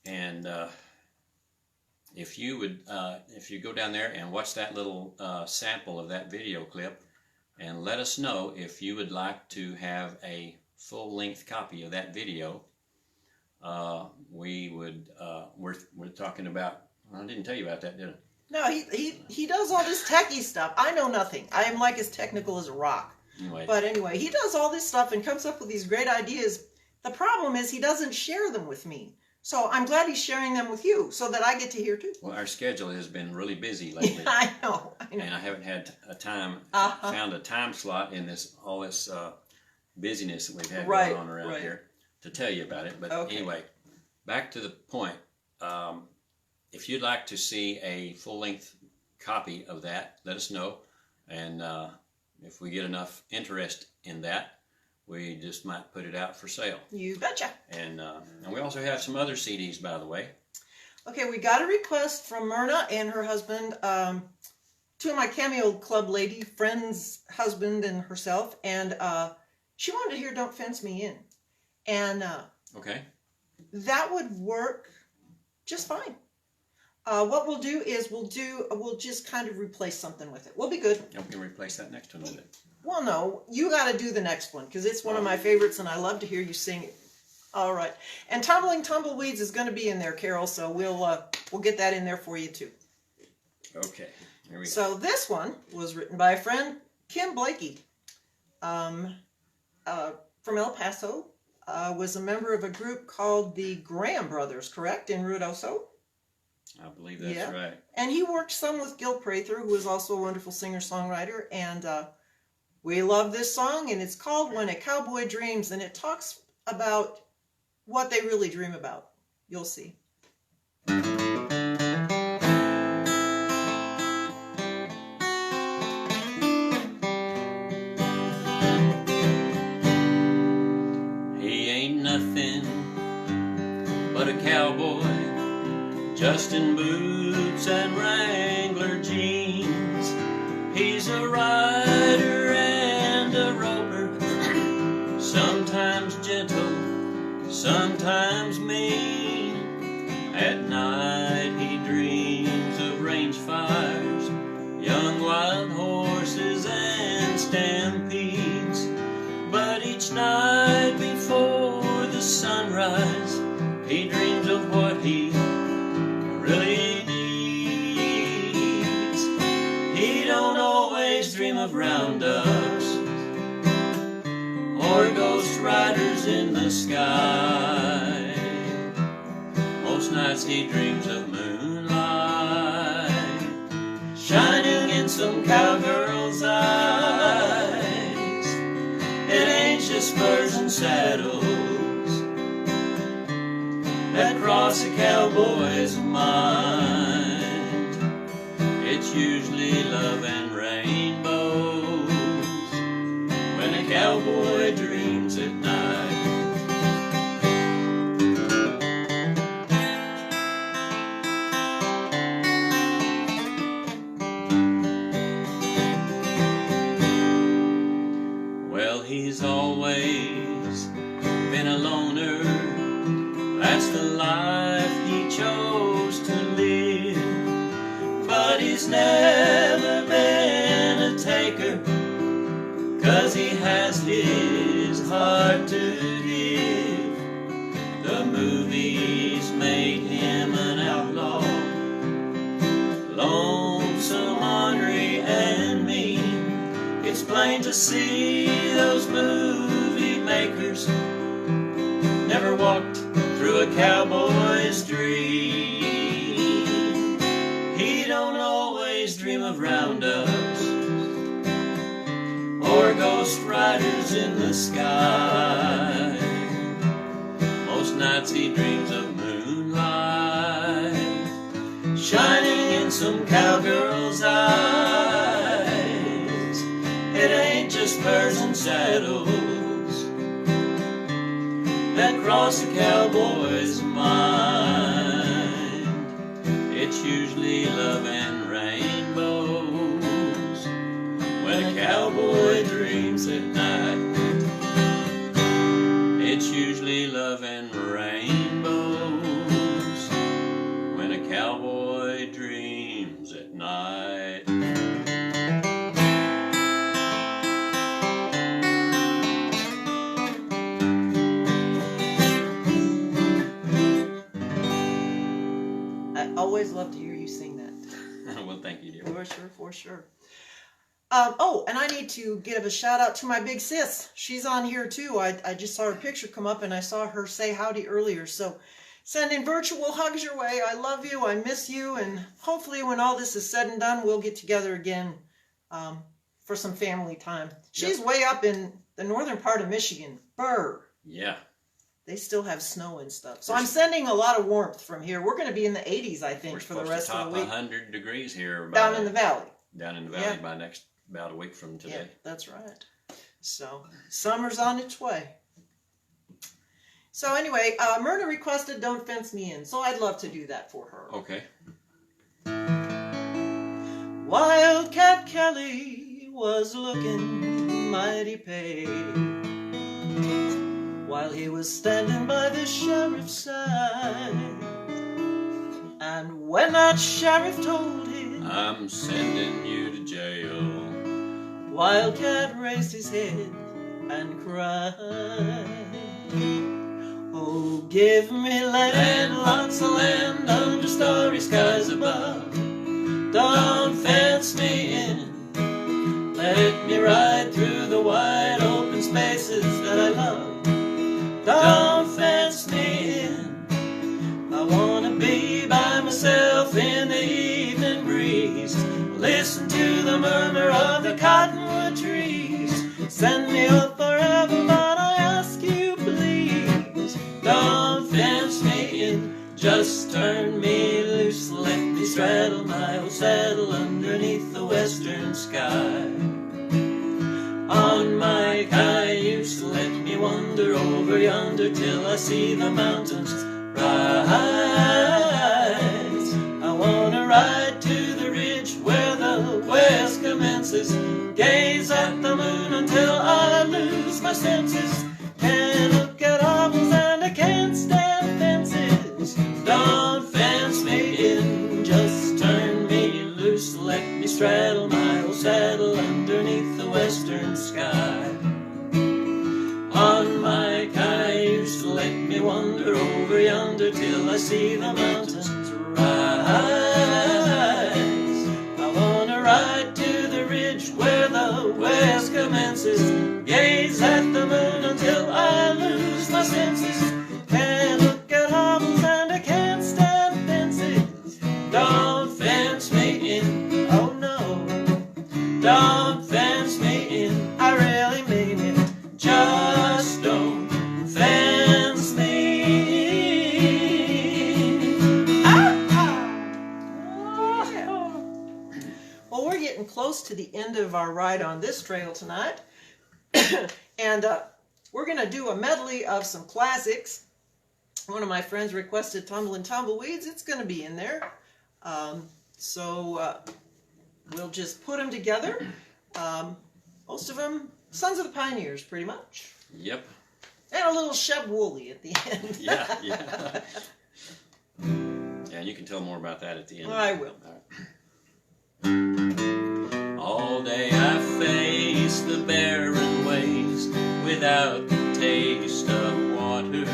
And if you go down there and watch that little sample of that video clip, and let us know if you would like to have a full-length copy of that video. We would. We're talking about. I didn't tell you about that, did I? No, he does all this techie stuff. I know nothing. I am like as technical as a rock. Anyway. But anyway, he does all this stuff and comes up with these great ideas. The problem is he doesn't share them with me. So I'm glad he's sharing them with you so that I get to hear too. Well, our schedule has been really busy lately. I know. And I haven't had found a time slot in all this busyness that we've had going on around here to tell you about it. But anyway, back to the point. If you'd like to see a full-length copy of that, let us know. And if we get enough interest in that, we just might put it out for sale. You betcha. And we also have some other CDs, by the way. Okay, we got a request from Myrna and her husband, two of my Cameo Club lady friends' husband and herself, and she wanted to hear "Don't Fence Me In," and that would work just fine. What we'll do is we'll just kind of replace something with it. We'll be good. We can replace that next one with it. Well, no, you got to do the next one because it's one of my favorites, and I love to hear you sing it. All right, and Tumbling Tumbleweeds is going to be in there, Carol. So we'll get that in there for you too. Okay, here we go. So this one was written by a friend, Kim Blakey, from El Paso. Was a member of a group called the Graham Brothers, correct, in Ruidoso? I believe that's right. And he worked some with Gil Prather, who was also a wonderful singer-songwriter. And we love this song, and it's called When a Cowboy Dreams, and it talks about what they really dream about. You'll see. He ain't nothing but a cowboy, just in boots and Wrangler jeans. He's a rider and a roper, sometimes gentle, sometimes mean. At night he dreams of range fires, young wild horses and stampedes. But each night before the sunrise, he dreams of what he really needs. He don't always dream of roundups or ghost riders in the sky. Most nights he dreams of moonlight shining in some cowgirl's eyes. It ain't just spurs and saddles that cross a cowboy's mind. It's usually love and rainbows when a cowboy dreams at night. Well, he's always been a loner. That's the life he chose to live. But he's never been a taker, 'cause he has his heart to give. The movies made him an outlaw, lonesome, ornery, and mean. It's plain to see those movie makers never walked through a cowboy's dream. He don't always dream of roundups or ghost riders in the sky. Most nights he dreams of moonlight shining in some cowgirl's eyes. It ain't just spurs and saddles that cross a cowboy's mind. It's usually love and rainbows when a cowboy dreams at night. It's usually love and rainbows when a cowboy dreams at night. Always love to hear you sing that. Well, thank you, dear. For sure, for sure. Oh, and I need to give a shout out to my big sis. She's on here too. I just saw her picture come up and I saw her say howdy earlier. So sending virtual hugs your way. I love you. I miss you. And hopefully when all this is said and done, we'll get together again for some family time. She's way up in the northern part of Michigan. Burr. Yeah. They still have snow and stuff. So I'm sending a lot of warmth from here. We're going to be in the 80s, I think, for the rest of the week. We're supposed to top 100 degrees here. Down in the valley. Down in the valley by about a week from today. Yeah, that's right. So summer's on its way. So anyway, Myrna requested Don't Fence Me In. So I'd love to do that for her. Okay. Wildcat Kelly was looking mighty pale while he was standing by the sheriff's side. And when that sheriff told him, I'm sending you to jail, Wildcat raised his head and cried, oh, give me land, lots of land, under starry skies above. Don't fence me in. Let me ride through the wide open spaces that I love. Don't fence me in. I wanna be by myself in the evening breeze. Listen to the murmur of the cottonwood trees. Send me up forever, but I ask you please. Don't fence me in. Just turn me loose. Let me straddle my old saddle underneath the western sky. On my cayuse, let me wander over yonder till I see the mountains rise. I wanna ride to the ridge where the west commences. Gaze at the moon until I lose my senses. Can't look at hovels and I can't stand fences. Don't fence me in, just turn me loose. Let me straddle my old saddle underneath the western sky. On my cayuse, let me wander over yonder till I see the mountains rise. I wanna ride to the ridge where the west commences. Gaze at the moon until I lose my senses. Can't look at hovels and I can't stand fences. Don't fence me in, oh no. Don't fence me in, I really mean it. Just don't fence me in. Well, we're getting close to the end of our ride on this trail tonight. And we're going to do a medley of some classics. One of my friends requested Tumblin' Tumbleweeds. It's going to be in there. So we'll just put them together. Most of them, Sons of the Pioneers, pretty much. Yep. And a little Sheb Wooley at the end. Yeah, yeah. Yeah, you can tell more about that at the end. I will. All day I face the barren ways without the taste of water.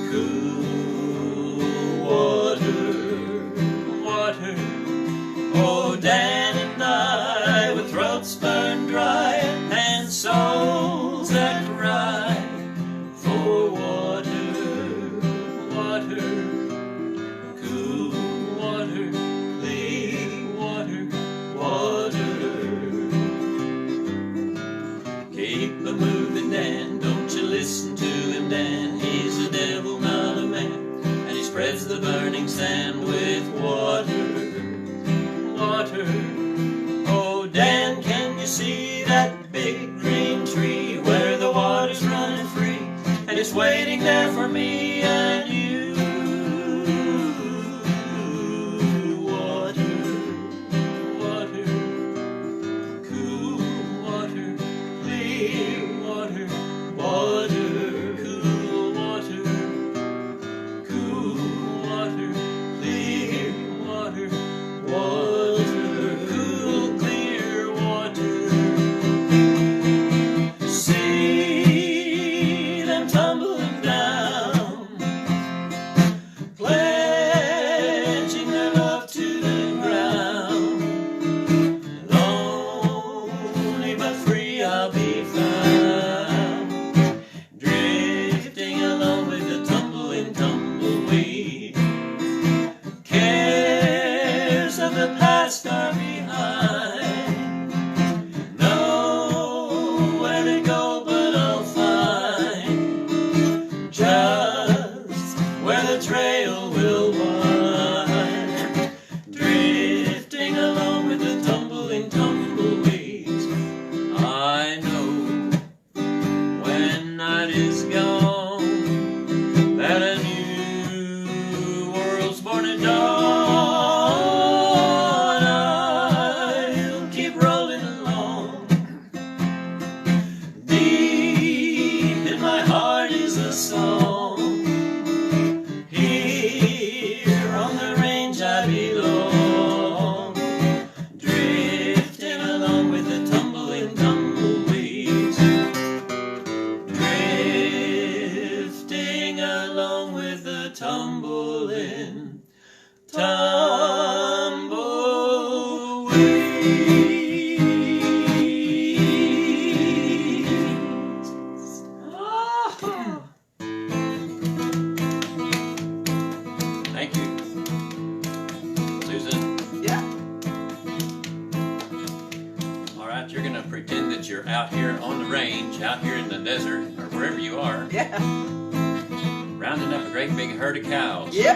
Cool water, water. Oh, Dan and I, with throats burned dry and souls that cry for water, water. Cool water, clean water, water. Keep a moving, Dan, don't you listen to him, Dan. He's a devil, not a man, and he spreads the burning sand with water, water. Oh, Dan, can you see that big green tree where the water's running free, and it's waiting there for me and you? See them tumbling down Thank you, Susan. Yeah. All right, you're gonna pretend that you're out here on the range, out here in the desert, or wherever you are, Yeah. rounding up a great big herd of cows. Yep.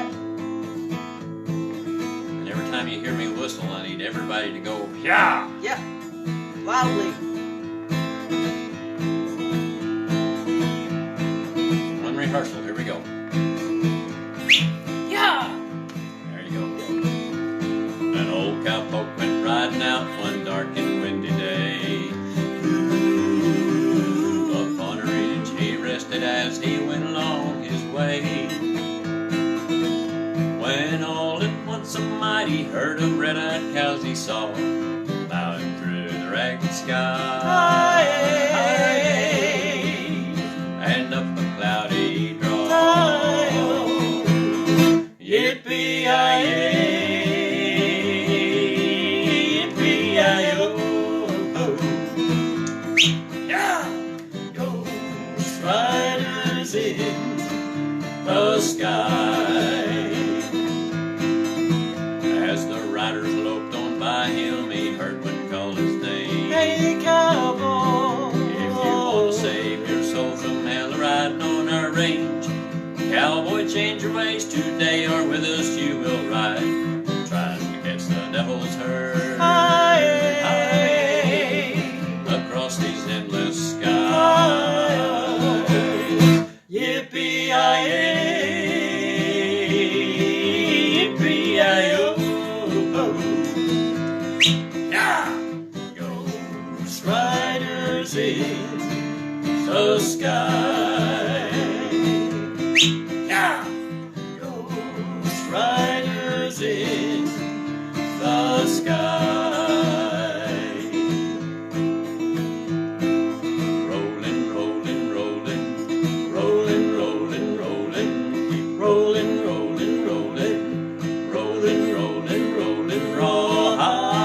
And every time you hear me whistle, I need everybody to go, yeah! Yep. Loudly. One rehearsal, here we go. Yeah. There you go. An old cowpoke went riding out one dark and windy day. Upon a ridge he rested as he went along his way. When all at once a mighty herd of red-eyed cows he saw, plowing through the ragged sky, and up a cloudy draw. Yippee-yi-yay, yippee-yi-yo. Yeah! Ghost riders in the sky. As the riders loped on by him, he heard one call his name. Hey, cowboy. If you want to save your soul from hell riding on our range, cowboy, change your ways today, or with us you will ride, trying to catch the devil's herd. Across these endless skies. Yippee-yi-yay, yippee-yi-yo. Yeah! Ghost riders in the sky. Yeah! Ghost riders in the sky. Rolling, rolling, rolling, rolling, rolling, rolling, keep rolling, rolling, rolling, rolling, rolling, rolling, rawhide.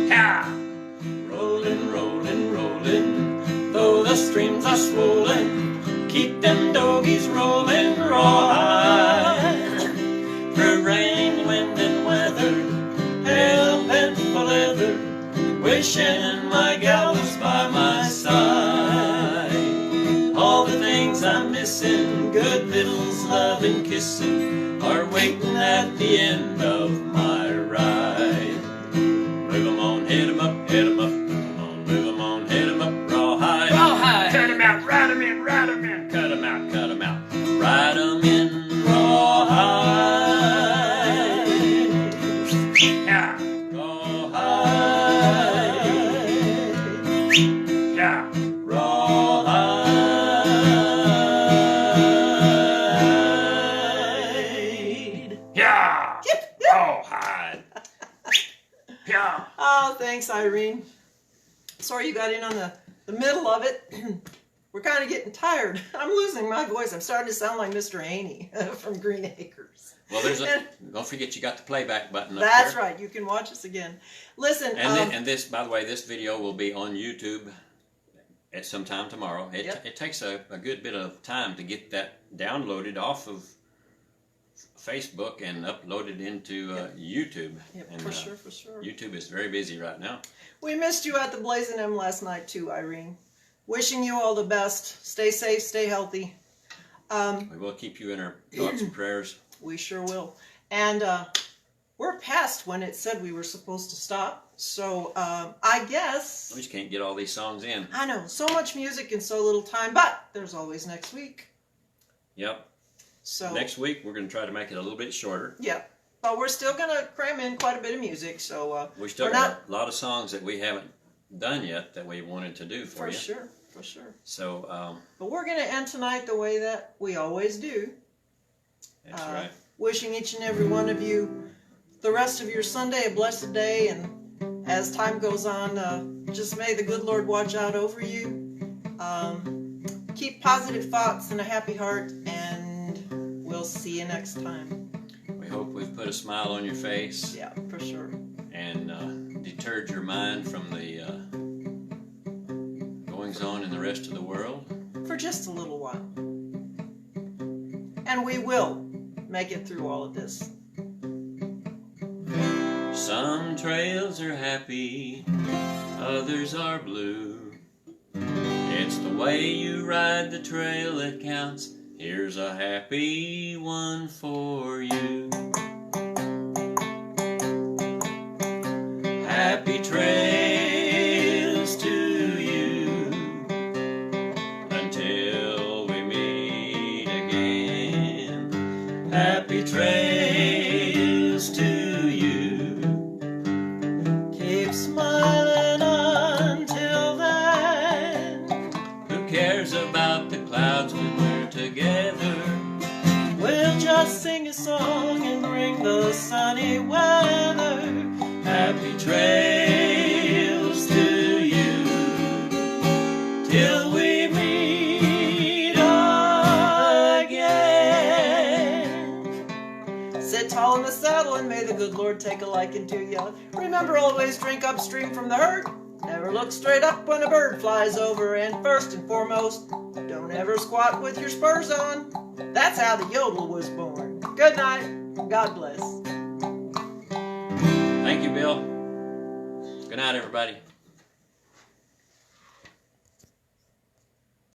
Yeah! Rolling, rolling, rolling, though the streams are swollen, keep them doggies rolling, rawhide. Through rain, wind, and weather, hell bent for leather, wishing my gal was by my side. All the things I'm missing, good victuals, love, and kissing, are waiting at the end of my ride. Move 'em on, hit 'em up, hit 'em up, move 'em on, hit 'em up, rawhide. Rawhide. Cut 'em out, ride 'em in, ride 'em in, cut 'em out, cut 'em out, ride 'em in, rawhide. Yeah, rawhide. Yeah, rawhide. Yeah, rawhide. Yeah. Oh, thanks, Irene. Sorry you got in on the middle of it. We're kind of getting tired. I'm losing my voice. I'm starting to sound like Mr. Haney from Green Acres. Well, don't forget you got the playback button up That's there. right. You can watch us again. Listen. And this, by the way, this video will be on YouTube at some time tomorrow. It takes a good bit of time to get that downloaded off of Facebook and uploaded into YouTube. Yep, and, for sure. YouTube is very busy right now. We missed you at the Blazing M last night too, Irene. Wishing you all the best. Stay safe, stay healthy. We will keep you in our thoughts and prayers. We sure will. And we're past when it said we were supposed to stop. So I guess... We just can't get all these songs in. I know. So much music in so little time. But there's always next week. Yep. So next week we're going to try to make it a little bit shorter. Yeah. But we're still going to cram in quite a bit of music. So we still got a lot of songs that we haven't done yet that we wanted to do for you. For sure. So, but we're going to end tonight the way that we always do. That's right. Wishing each and every one of you the rest of your Sunday a blessed day, and as time goes on, just may the good Lord watch out over you. Keep positive thoughts and a happy heart, and we'll see you next time. We hope we've put a smile on your face. Yeah, for sure. And deterred your mind from the goings on in the rest of the world. For just a little while. And we will make it through all of this. Some trails are happy, others are blue. It's the way you ride the trail that counts. Here's a happy one for you. Happy trails to you until we meet again. Happy trails to you. Keep smiling until then. Who cares about the clouds when we're together? We'll just sing a song and bring the sunny weather. Happy trails to you till we meet again. Sit tall in the saddle and may the good Lord take a liking to you. Remember, always drink upstream from the herd. Never look straight up when a bird flies over. And first and foremost, don't ever squat with your spurs on. That's how the yodel was born. Good night. God bless. Thank you, Bill. Good night, everybody.